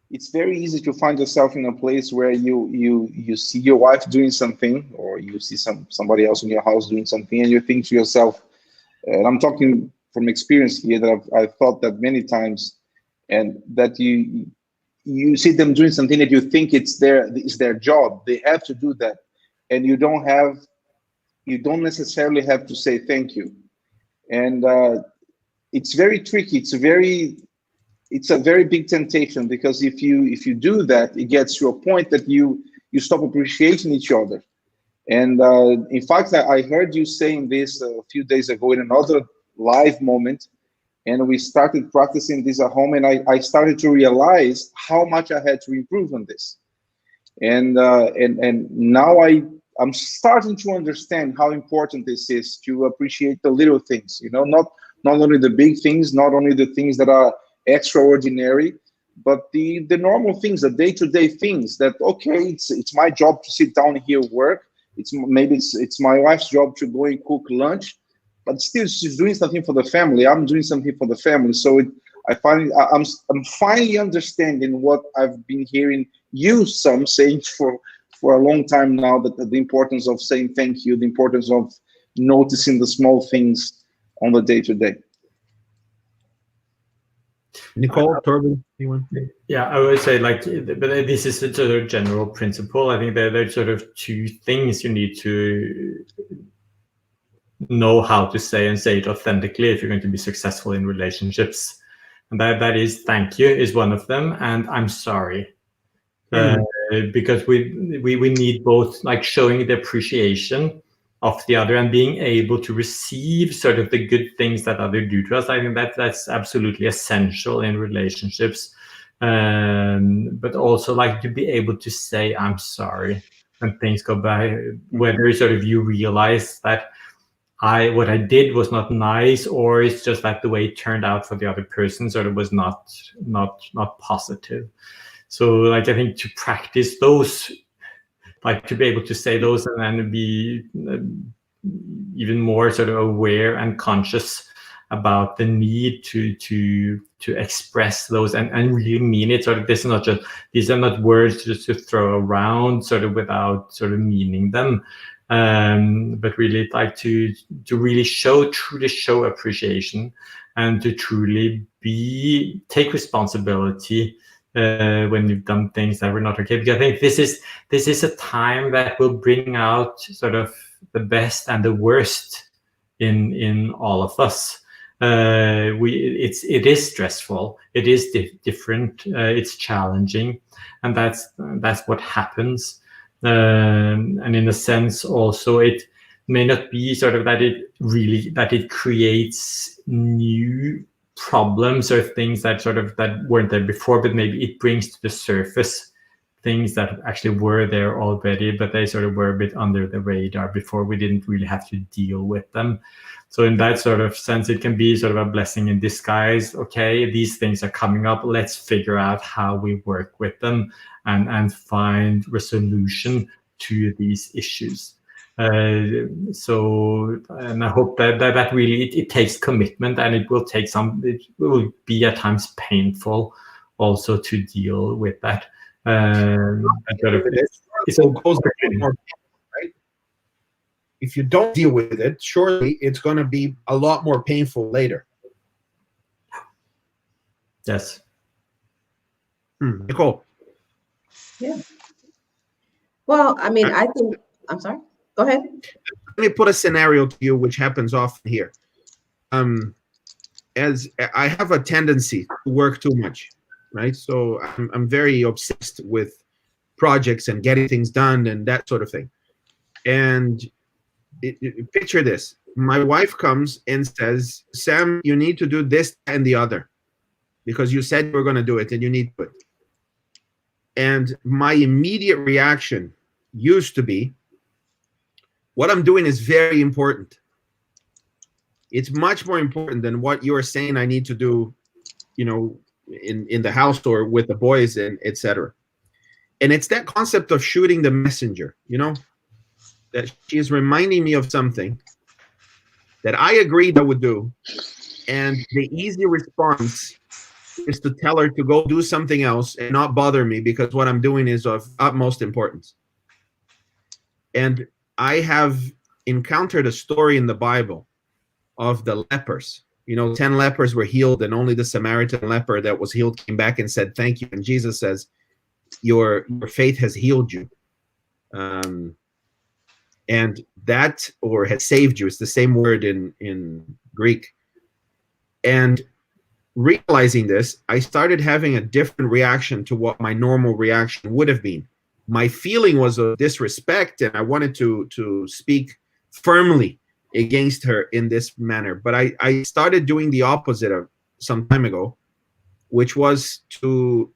It's very easy to find yourself in a place where you see your wife doing something, or you see somebody else in your house doing something, and you think to yourself, and I'm talking from experience here, that I've thought that many times, and that you see them doing something that you think it's their job, they have to do that, and you don't necessarily have to say thank you. And it's very tricky. It's a very big temptation, because if you do that, it gets to a point that you stop appreciating each other. And in fact, I heard you saying this a few days ago in another live moment, and we started practicing this at home, and I started to realize how much I had to improve on this. And now I'm starting to understand how important this is, to appreciate the little things, not only the big things, not only the things that are extraordinary, but the normal things, the day-to-day things that, okay, it's my job to sit down here work. Maybe it's my wife's job to go and cook lunch, but still she's doing something for the family. I'm doing something for the family. So I'm finally understanding what I've been hearing you some saying for a long time now, that the importance of saying thank you, the importance of noticing the small things on the day-to-day. Nicole, Torben, anyone? Yeah, I would say, but this is a sort of general principle. I think there are sort of two things you need to know how to say, and say it authentically if you're going to be successful in relationships. And that is thank you is one of them, and I'm sorry. Because we need both, like showing the appreciation of the other and being able to receive sort of the good things that other do to us. I think that's absolutely essential in relationships. But also like to be able to say I'm sorry when things go by, whether sort of you realize that what I did was not nice, or it's just that the way it turned out for the other person sort of was not positive. So like I think to practice those, like to be able to say those and then be even more sort of aware and conscious about the need to express those and really mean it. Sort of this is not just, these are not words just to throw around sort of without sort of meaning them. But really like to really truly show appreciation and to truly take responsibility when you've done things that were not okay. Because I think this is a time that will bring out sort of the best and the worst in all of us. It is stressful, it is different, it's challenging, and that's what happens. And in a sense also it may not be sort of that it creates new problems or things that weren't there before, but maybe it brings to the surface things that actually were there already, but they sort of were a bit under the radar before. We didn't really have to deal with them. So in that sort of sense, it can be sort of a blessing in disguise. Okay, these things are coming up. Let's figure out how we work with them and find resolution to these issues. So, and I hope that really it takes commitment, and it will be at times painful also to deal with that. If you don't deal with it, surely it's going to be a lot more painful later. Yes. Nicole. Yeah. Well, I mean, I think, I'm sorry, go ahead. Let me put a scenario to you, which happens often here. As I have a tendency to work too much, right? So I'm very obsessed with projects and getting things done and that sort of thing. And picture this. My wife comes and says, Sam, you need to do this and the other because you said you were going to do it and you need to do it. And my immediate reaction used to be, what I'm doing is very important. It's much more important than what you're saying I need to do, in the house or with the boys and etc. And it's that concept of shooting the messenger, that she is reminding me of something that I agreed I would do. And the easy response is to tell her to go do something else and not bother me because what I'm doing is of utmost importance. And I have encountered a story in the Bible of the lepers. 10 lepers were healed and only the Samaritan leper that was healed came back and said, thank you. And Jesus says, your faith has healed you. And that, or has saved you, it's the same word in Greek. And realizing this, I started having a different reaction to what my normal reaction would have been. My feeling was of disrespect, and I wanted to speak firmly against her in this manner. But I started doing the opposite of some time ago, which was to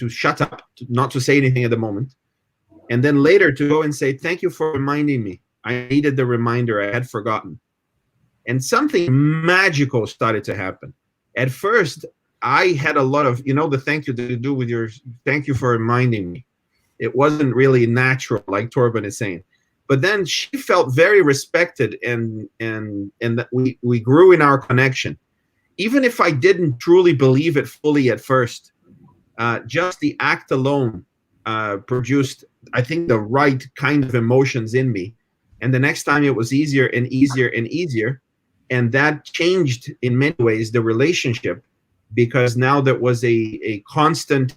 shut up, not to say anything at the moment. And then later to go and say, thank you for reminding me. I needed the reminder, I had forgotten. And something magical started to happen. At first, I had a lot of, the thank you to do with your, thank you for reminding me. It wasn't really natural, like Torben is saying. But then she felt very respected and that we grew in our connection. Even if I didn't truly believe it fully at first, just the act alone produced, I think, the right kind of emotions in me. And the next time it was easier and easier and easier. And that changed in many ways the relationship, because now there was a constant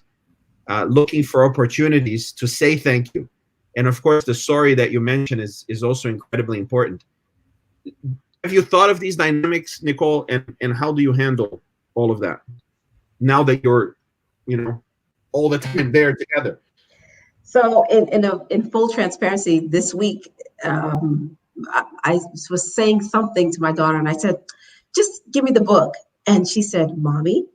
looking for opportunities to say thank you. And of course, the sorry that you mentioned is also incredibly important. Have you thought of these dynamics, Nicole, and how do you handle all of that now that you're, all the time there together? So in full transparency, this week, I was saying something to my daughter and I said, just give me the book. And she said, Mommy,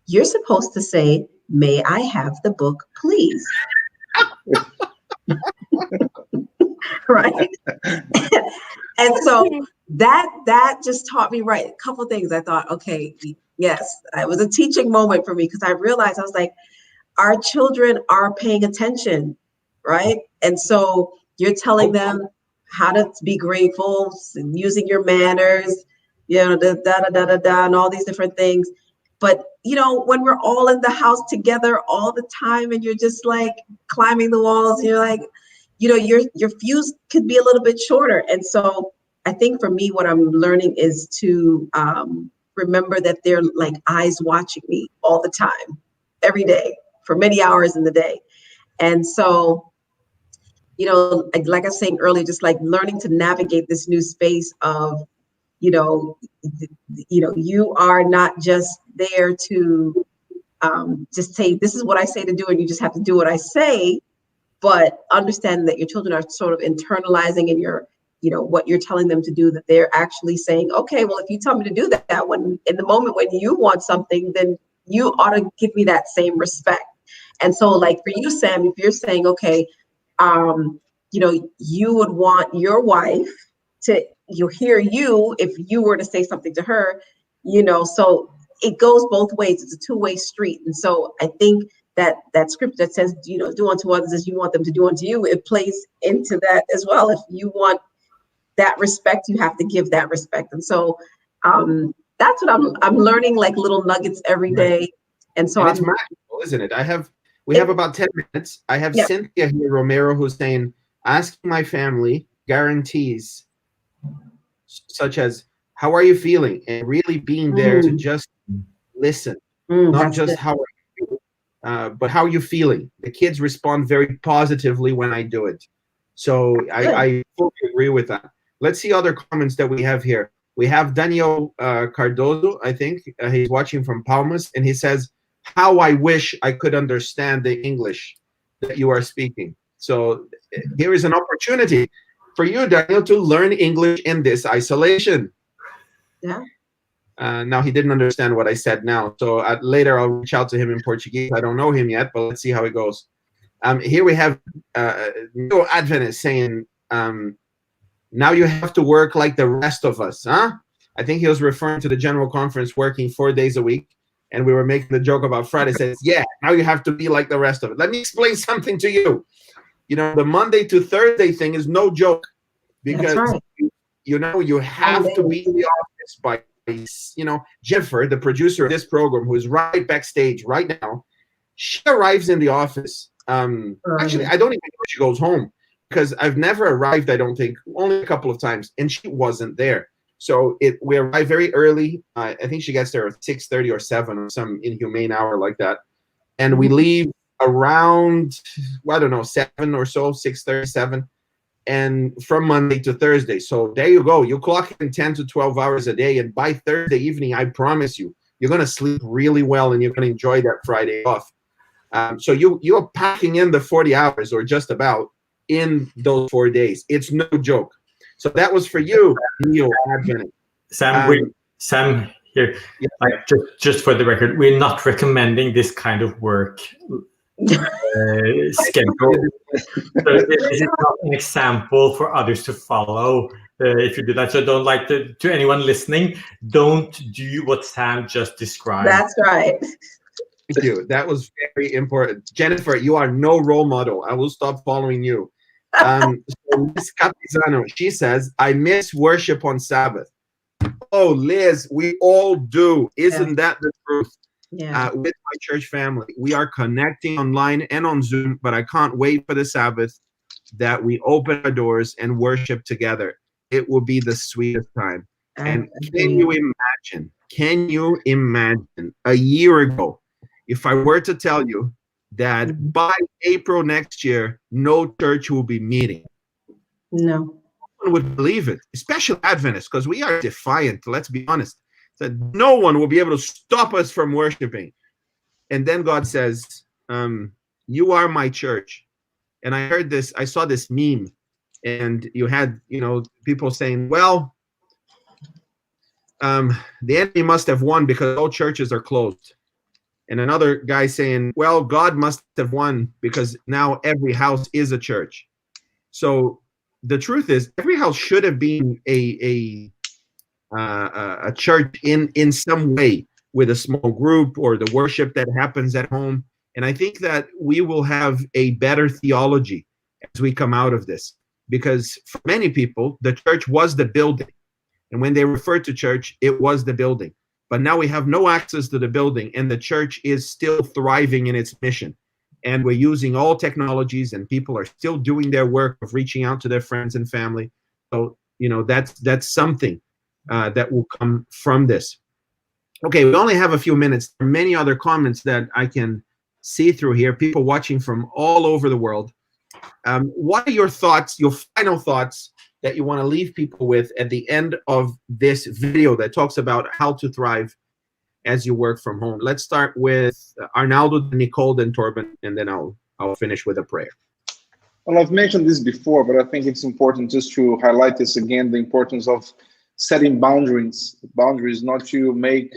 you're supposed to say, may I have the book, please? Right? And so that just taught me a couple things. I thought, okay, yes, it was a teaching moment for me, because I realized, I was like, our children are paying attention, right? And so you're telling them how to be grateful, and using your manners, and all these different things. But, when we're all in the house together all the time, and you're just like climbing the walls, and you're like, your fuse could be a little bit shorter. And so I think for me, what I'm learning is to remember that they're like eyes watching me all the time, every day, for many hours in the day. And so, like I was saying earlier, just like learning to navigate this new space of, you are not just there to just say, this is what I say to do, and you just have to do what I say, but understand that your children are sort of internalizing, and what you're telling them to do, that they're actually saying, okay, well, if you tell me to do that, when in the moment when you want something, then you ought to give me that same respect. And so, like for you, Sam, if you're saying, okay, you would want your wife to hear you if you were to say something to her, so it goes both ways. It's a two-way street. And so I think that scripture that says, do unto others as you want them to do unto you, it plays into that as well. If you want that respect, you have to give that respect. And so that's what I'm learning, like little nuggets every day. And so it's magical, isn't it? We have about 10 minutes. I have Cynthia here, Romero, who's saying, asking my family guarantees such as, how are you feeling? And really being there to just listen, not just how are you, but how are you feeling? The kids respond very positively when I do it. So I fully agree with that. Let's see other comments that we have here. We have Daniel Cardozo, I think. He's watching from Palmas, and he says, how I wish I could understand the English that you are speaking. So here is an opportunity for you, Daniel, to learn English in this isolation. Yeah. Now, he didn't understand what I said now. So later I'll reach out to him in Portuguese. I don't know him yet, but let's see how it goes. Here we have New Adventist saying, now you have to work like the rest of us, huh? I think he was referring to the General Conference working 4 days a week. And we were making the joke about Friday. Says, yeah, now you have to be like the rest of it. Let me explain something to you. The Monday to Thursday thing is no joke, because you have to be in the office by, Jennifer, the producer of this program, who is right backstage right now. She arrives in the office. Actually, I don't even know if she goes home, because I've never arrived, I don't think, only a couple of times, and she wasn't there. So we arrive very early. I think she gets there at 6:30 or 7 or some inhumane hour like that. And we leave around, 7 or so, 6:30, 7, and from Monday to Thursday. So there you go. You clock in 10 to 12 hours a day. And by Thursday evening, I promise you, you're going to sleep really well, and you're going to enjoy that Friday off. So you're packing in the 40 hours or just about in those 4 days. It's no joke. So that was for you, Neil Advent. Sam here, just for the record, we're not recommending this kind of work schedule. So this is not an example for others to follow if you do that. So don't to anyone listening, don't do what Sam just described. That's right. Thank you. That was very important. Jennifer, you are no role model. I will stop following you. So Liz Capizano, she says, I miss worship on Sabbath. Oh, Liz, we all do. Isn't that the truth? Yeah. With my church family, we are connecting online and on Zoom, but I can't wait for the Sabbath that we open our doors and worship together. It will be the sweetest time. And can you imagine a year ago, if I were to tell you that by April next year, no church will be meeting? No. No one would believe it, especially Adventists, because we are defiant, let's be honest. That no one will be able to stop us from worshiping. And then God says, you are my church. And I saw this meme, and you had, people saying, well, the enemy must have won because all churches are closed. And another guy saying, well, God must have won because now every house is a church. So the truth is, every house should have been a church in some way, with a small group or the worship that happens at home. And I think that we will have a better theology as we come out of this, because for many people, the church was the building. And when they referred to church, it was the building. But now we have no access to the building, and the church is still thriving in its mission. And we're using all technologies, and people are still doing their work of reaching out to their friends and family. So, that's something that will come from this. Okay, we only have a few minutes. There are many other comments that I can see through here, people watching from all over the world. What are your thoughts, your final thoughts, that you want to leave people with at the end of this video that talks about how to thrive as you work from home? Let's start with Arnaldo, Nicole, then Torben, and then I'll finish with a prayer. Well, I've mentioned this before, but I think it's important just to highlight this again, the importance of setting boundaries. Boundaries, not to make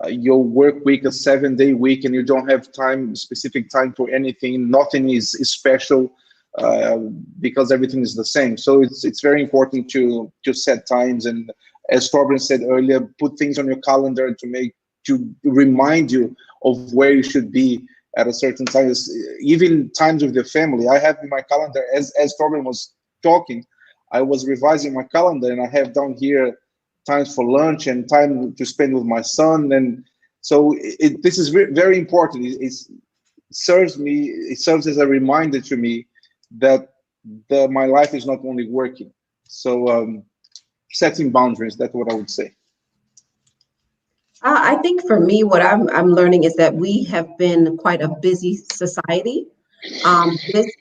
your work week a 7-day week and you don't have specific time for anything. Nothing is special because everything is the same. So it's very important to set times, and as Torben said earlier, put things on your calendar to remind you of where you should be at a certain time. Even times with your family. I have in my calendar, as Torben was talking, I was revising my calendar, and I have down here times for lunch and time to spend with my son. And so this is very important. It serves as a reminder to me that my life is not only working. So setting boundaries, that's what I would say. I think for me, what I'm learning is that we have been quite a busy society. This,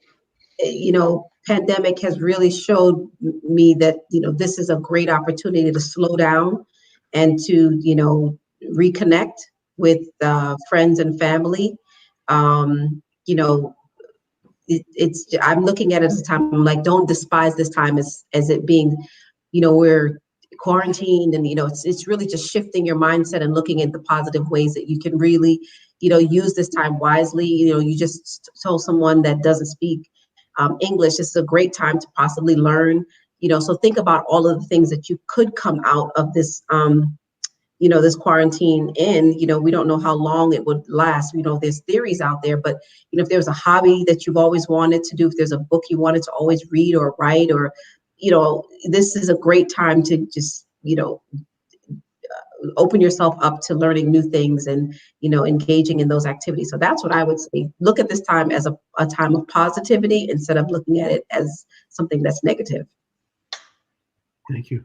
pandemic has really showed me that, this is a great opportunity to slow down and to, reconnect with friends and family. I'm looking at it as a time, I'm like, don't despise this time as it being, we're quarantined, and it's really just shifting your mindset and looking at the positive ways that you can really use this time wisely. You just told someone that doesn't speak English, it's a great time to possibly learn. So think about all of the things that you could come out of this this quarantine in. We don't know how long it would last. There's theories out there, but if there's a hobby that you've always wanted to do, if there's a book you wanted to always read or write, or this is a great time to just, open yourself up to learning new things and, engaging in those activities. So that's what I would say. Look at this time as a time of positivity instead of looking at it as something that's negative. Thank you.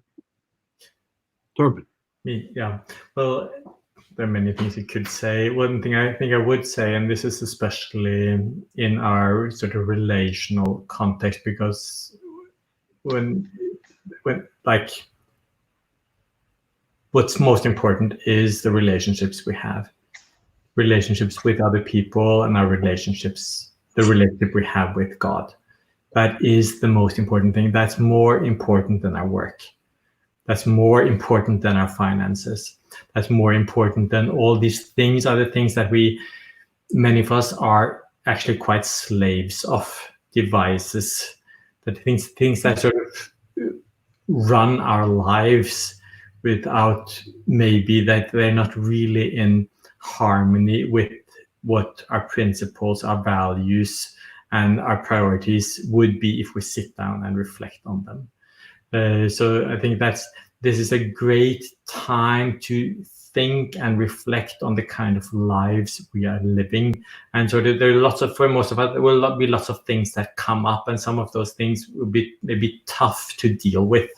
Torben. Yeah. Well, there are many things you could say. One thing I think I would say, and this is especially in our sort of relational context, because when what's most important is the relationships we have, relationships with other people, and the relationship we have with God. That is the most important thing. That's more important than our work. That's more important than our finances. That's more important than all these things, other things that many of us are actually quite slaves of, devices, that things that sort of run our lives without maybe that they're not really in harmony with what our principles, our values, and our priorities would be if we sit down and reflect on them. So I think this is a great time to think and reflect on the kind of lives we are living. And so there are for most of us, there will be lots of things that come up, and some of those things will be maybe tough to deal with,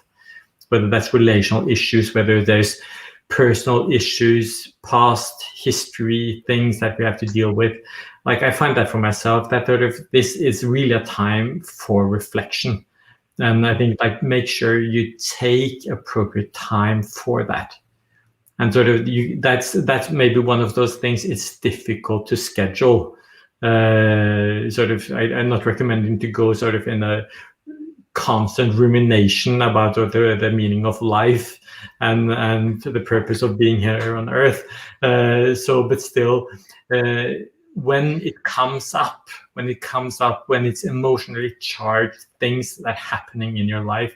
whether that's relational issues, whether there's personal issues, past history, things that we have to deal with. Like, I find that for myself, that this is really a time for reflection. And I think, make sure you take appropriate time for that. And that's maybe one of those things it's difficult to schedule. I'm not recommending to go in a constant rumination about the meaning of life and the purpose of being here on earth. But still, when it comes up, when it's emotionally charged, things that are happening in your life,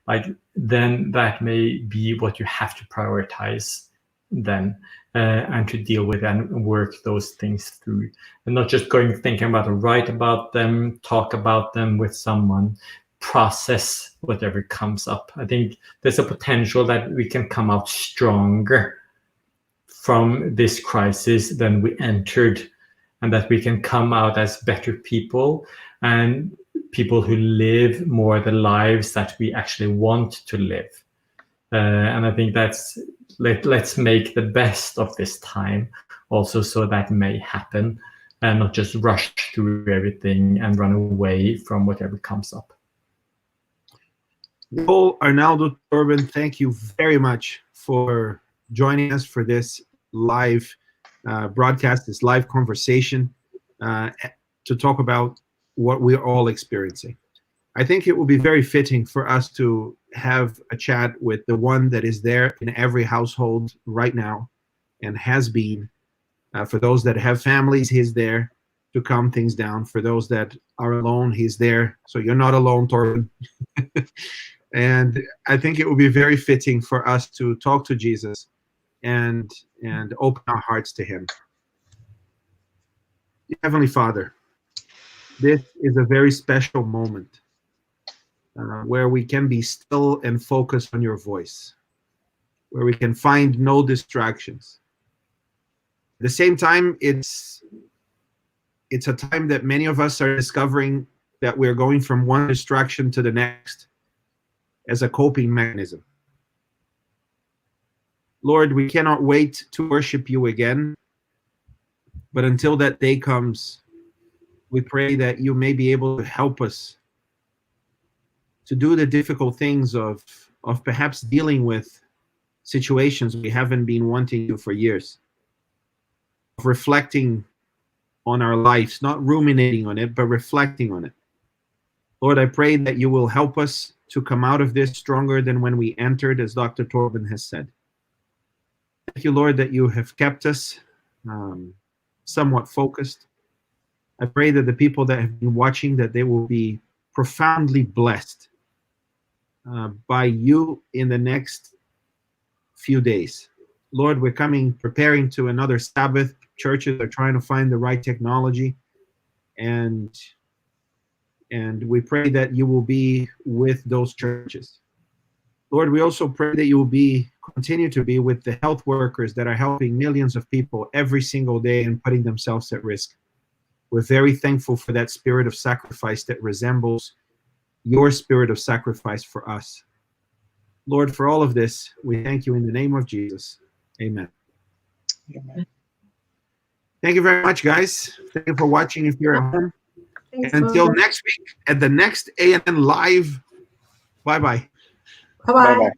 like then that may be what you have to prioritize then, and to deal with and work those things through, and not just thinking about to write about them, talk about them with someone, process whatever comes up. I think there's a potential that we can come out stronger from this crisis than we entered, and that we can come out as better people and people who live more the lives that we actually want to live. And I think let's make the best of this time also, so that may happen, and not just rush through everything and run away from whatever comes up. Nicole, Arnaldo, Torben, thank you very much for joining us for this live broadcast, this live conversation to talk about what we're all experiencing. I think it will be very fitting for us to have a chat with the one that is there in every household right now and has been. For those that have families, he's there to calm things down. For those that are alone, he's there. So you're not alone, Torben. And I think it will be very fitting for us to talk to Jesus and open our hearts to him. Heavenly Father, this is a very special moment where we can be still and focus on your voice, where we can find no distractions. At the same time, it's a time that many of us are discovering that we're going from one distraction to the next as a coping mechanism. Lord, we cannot wait to worship you again, but until that day comes, we pray that you may be able to help us to do the difficult things of perhaps dealing with situations we haven't been wanting to for years, of reflecting on our lives, not ruminating on it, but reflecting on it. Lord, I pray that you will help us to come out of this stronger than when we entered, as Dr. Torben has said. Thank you, Lord, that you have kept us somewhat focused. I pray that the people that have been watching, that they will be profoundly blessed by you in the next few days. Lord, we're preparing to another Sabbath. Churches are trying to find the right technology, and we pray that you will be with those churches. Lord, we also pray that you will continue to be with the health workers that are helping millions of people every single day and putting themselves at risk. We're very thankful for that spirit of sacrifice that resembles your spirit of sacrifice for us. Lord, for all of this, we thank you in the name of Jesus. Amen. Amen. Thank you very much, guys. Thank you for watching if you're at home. Thanks, And until Mom. next week at the next ANN Live, bye-bye. Bye-bye. Bye-bye.